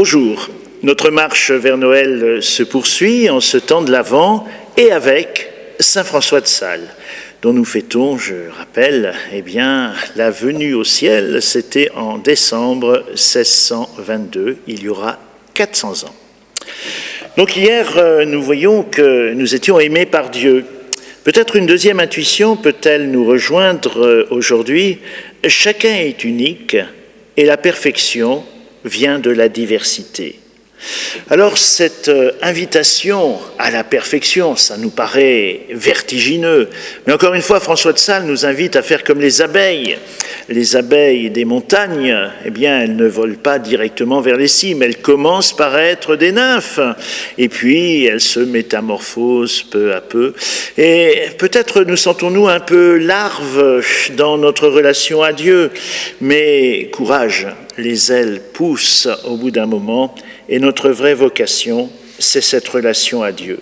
Bonjour, notre marche vers Noël se poursuit en ce temps de l'Avent et avec Saint François de Sales, dont nous fêtons, je rappelle, la venue au ciel, c'était en décembre 1622, il y aura 400 ans. Donc hier, nous voyons que nous étions aimés par Dieu. Peut-être une deuxième intuition peut-elle nous rejoindre aujourd'hui. Chacun est unique et la perfection vient de la diversité. Alors cette invitation à la perfection, ça nous paraît vertigineux. Mais encore une fois, François de Sales nous invite à faire comme les abeilles. Les abeilles des montagnes, elles ne volent pas directement vers les cimes, elles commencent par être des nymphes. Et puis, elles se métamorphosent peu à peu. Et peut-être nous sentons-nous un peu larves dans notre relation à Dieu. Mais courage, les ailes poussent au bout d'un moment. Et notre vraie vocation, c'est cette relation à Dieu.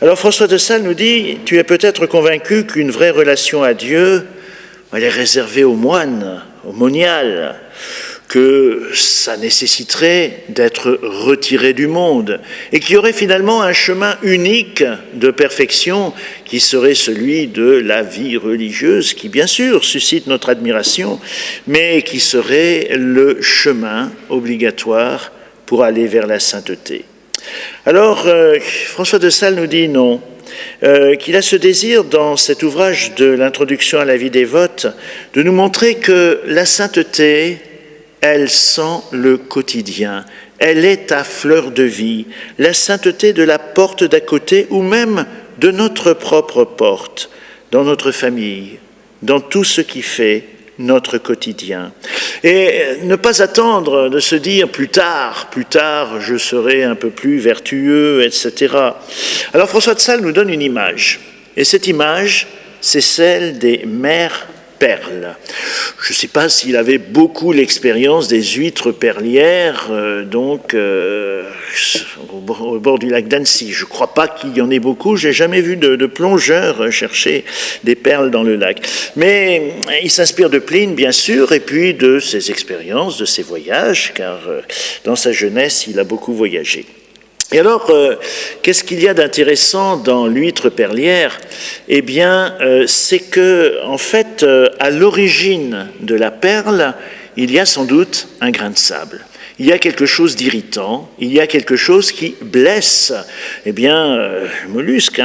Alors François de Sales nous dit, tu es peut-être convaincu qu'une vraie relation à Dieu, elle est réservée aux moines, aux moniales, que ça nécessiterait d'être retiré du monde et qu'il y aurait finalement un chemin unique de perfection qui serait celui de la vie religieuse, qui bien sûr suscite notre admiration, mais qui serait le chemin obligatoire pour aller vers la sainteté. Alors, François de Sales nous dit non, qu'il a ce désir dans cet ouvrage de l'introduction à la vie dévote de nous montrer que la sainteté, elle sent le quotidien, elle est à fleur de vie, la sainteté de la porte d'à côté ou même de notre propre porte, dans notre famille, dans tout ce qui fait notre quotidien. Et ne pas attendre de se dire plus tard, je serai un peu plus vertueux, etc. Alors François de Sales nous donne une image. Et cette image, c'est celle des mères perles. Je ne sais pas s'il avait beaucoup l'expérience des huîtres perlières, au bord du lac d'Annecy. Je ne crois pas qu'il y en ait beaucoup. Je n'ai jamais vu de plongeurs chercher des perles dans le lac. Mais il s'inspire de Pline, bien sûr, et puis de ses expériences, de ses voyages, car dans sa jeunesse, il a beaucoup voyagé. Et alors, qu'est-ce qu'il y a d'intéressant dans l'huître perlière ? C'est que, en fait, à l'origine de la perle, il y a sans doute un grain de sable. Il y a quelque chose d'irritant, il y a quelque chose qui blesse, le mollusque,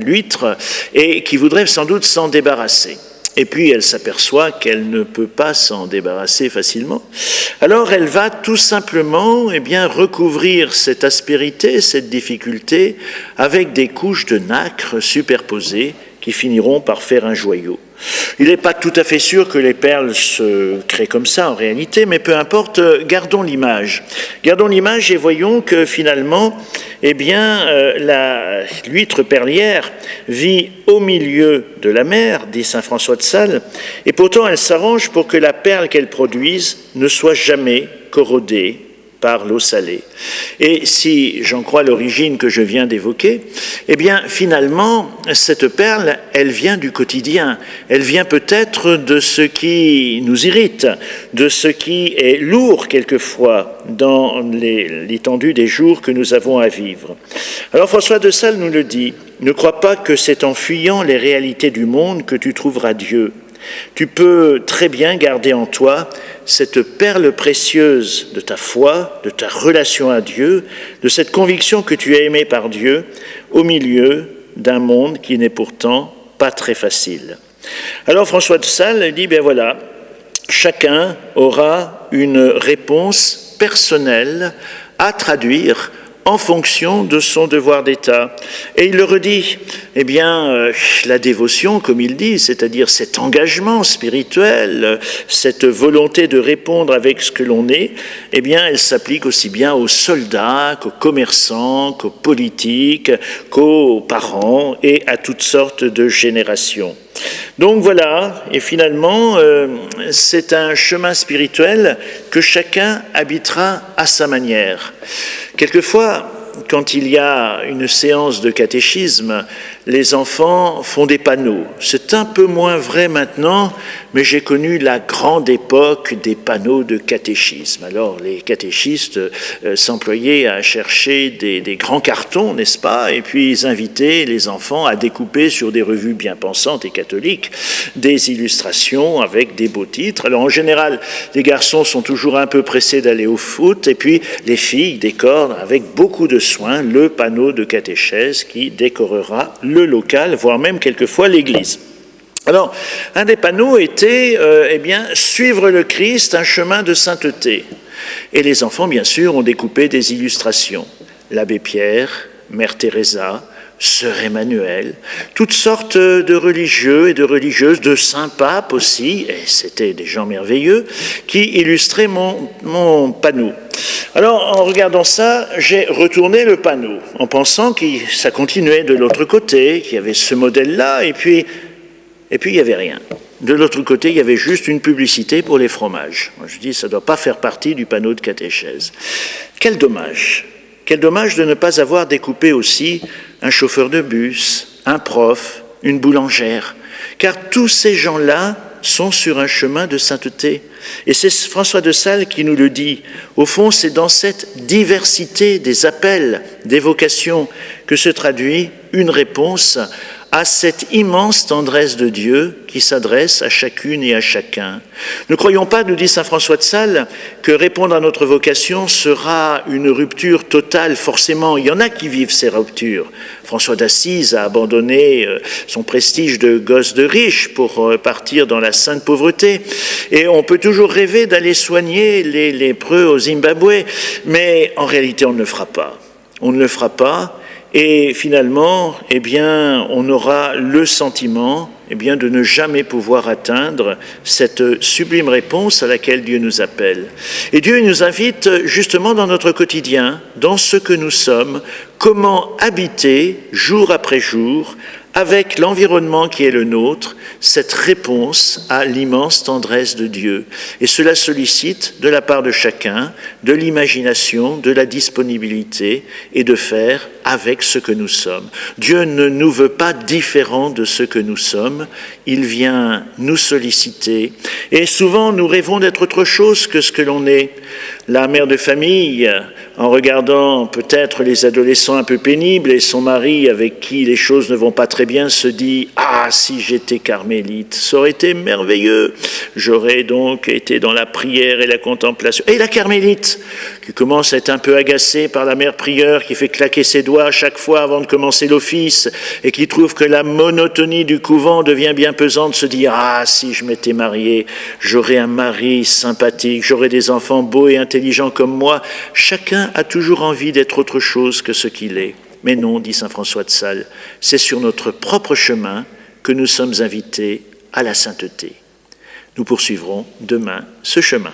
l'huître, et qui voudrait sans doute s'en débarrasser. Et puis elle s'aperçoit qu'elle ne peut pas s'en débarrasser facilement. Alors elle va tout simplement recouvrir cette aspérité, cette difficulté, avec des couches de nacre superposées qui finiront par faire un joyau. Il n'est pas tout à fait sûr que les perles se créent comme ça en réalité, mais peu importe, gardons l'image. Gardons l'image et voyons que finalement, l'huître perlière vit au milieu de la mer, dit saint François de Sales, et pourtant elle s'arrange pour que la perle qu'elle produise ne soit jamais corrodée par l'eau salée. Et si j'en crois l'origine que je viens d'évoquer, finalement, cette perle, elle vient du quotidien. Elle vient peut-être de ce qui nous irrite, de ce qui est lourd quelquefois dans l'étendue des jours que nous avons à vivre. Alors François de Sales nous le dit, ne crois pas que c'est en fuyant les réalités du monde que tu trouveras Dieu. Tu peux très bien garder en toi cette perle précieuse de ta foi, de ta relation à Dieu, de cette conviction que tu es aimé par Dieu au milieu d'un monde qui n'est pourtant pas très facile. Alors François de Sales dit, chacun aura une réponse personnelle à traduire en fonction de son devoir d'État. Et il le redit, la dévotion, comme il dit, c'est-à-dire cet engagement spirituel, cette volonté de répondre avec ce que l'on est, elle s'applique aussi bien aux soldats, qu'aux commerçants, qu'aux politiques, qu'aux parents et à toutes sortes de générations. Donc voilà, et finalement, c'est un chemin spirituel que chacun habitera à sa manière. Quelquefois, quand il y a une séance de catéchisme, les enfants font des panneaux. C'est un peu moins vrai maintenant, mais j'ai connu la grande époque des panneaux de catéchisme. Alors les catéchistes s'employaient à chercher des grands cartons, n'est-ce pas, et puis ils invitaient les enfants à découper sur des revues bien pensantes et catholiques des illustrations avec des beaux titres. Alors en général, les garçons sont toujours un peu pressés d'aller au foot, et puis les filles décorent avec beaucoup de soin le panneau de catéchèse qui décorera le local, voire même quelquefois l'église. Alors, un des panneaux était, suivre le Christ, un chemin de sainteté. Et les enfants, bien sûr, ont découpé des illustrations. L'abbé Pierre, Mère Teresa, Sœur Emmanuel, toutes sortes de religieux et de religieuses, de saints papes aussi, et c'était des gens merveilleux, qui illustraient mon panneau. Alors, en regardant ça, j'ai retourné le panneau, en pensant que ça continuait de l'autre côté, qu'il y avait ce modèle-là, et puis il n'y avait rien. De l'autre côté, il y avait juste une publicité pour les fromages. Moi, je dis, ça ne doit pas faire partie du panneau de catéchèse. Quel dommage! Quel dommage de ne pas avoir découpé aussi un chauffeur de bus, un prof, une boulangère, car tous ces gens-là sont sur un chemin de sainteté. Et c'est François de Sales qui nous le dit. Au fond, c'est dans cette diversité des appels, des vocations, que se traduit une réponse à cette immense tendresse de Dieu qui s'adresse à chacune et à chacun. Ne croyons pas, nous dit saint François de Sales, que répondre à notre vocation sera une rupture totale, forcément. Il y en a qui vivent ces ruptures. François d'Assise a abandonné son prestige de gosse de riche pour partir dans la sainte pauvreté. Et on peut toujours rêver d'aller soigner les lépreux au Zimbabwe, mais en réalité, on ne le fera pas. On ne le fera pas. Et finalement, on aura le sentiment, de ne jamais pouvoir atteindre cette sublime réponse à laquelle Dieu nous appelle. Et Dieu nous invite justement dans notre quotidien, dans ce que nous sommes, comment habiter jour après jour avec l'environnement qui est le nôtre, cette réponse à l'immense tendresse de Dieu. Et cela sollicite de la part de chacun de l'imagination, de la disponibilité et de faire avec ce que nous sommes. Dieu ne nous veut pas différents de ce que nous sommes, il vient nous solliciter. Et souvent, nous rêvons d'être autre chose que ce que l'on est. La mère de famille, en regardant peut-être les adolescents un peu pénibles et son mari avec qui les choses ne vont pas très bien, se dit « Ah, si j'étais carmélite, ça aurait été merveilleux. J'aurais donc été dans la prière et la contemplation. » Et la carmélite, qui commence à être un peu agacée par la mère prieure, qui fait claquer ses doigts à chaque fois avant de commencer l'office et qui trouve que la monotonie du couvent devient bien pesante, se dit « Ah, si je m'étais mariée, j'aurais un mari sympathique, j'aurais des enfants beaux et intelligents comme moi. » Chacun a toujours envie d'être autre chose que ce qu'il est. Mais non, dit saint François de Sales, c'est sur notre propre chemin que nous sommes invités à la sainteté. Nous poursuivrons demain ce chemin.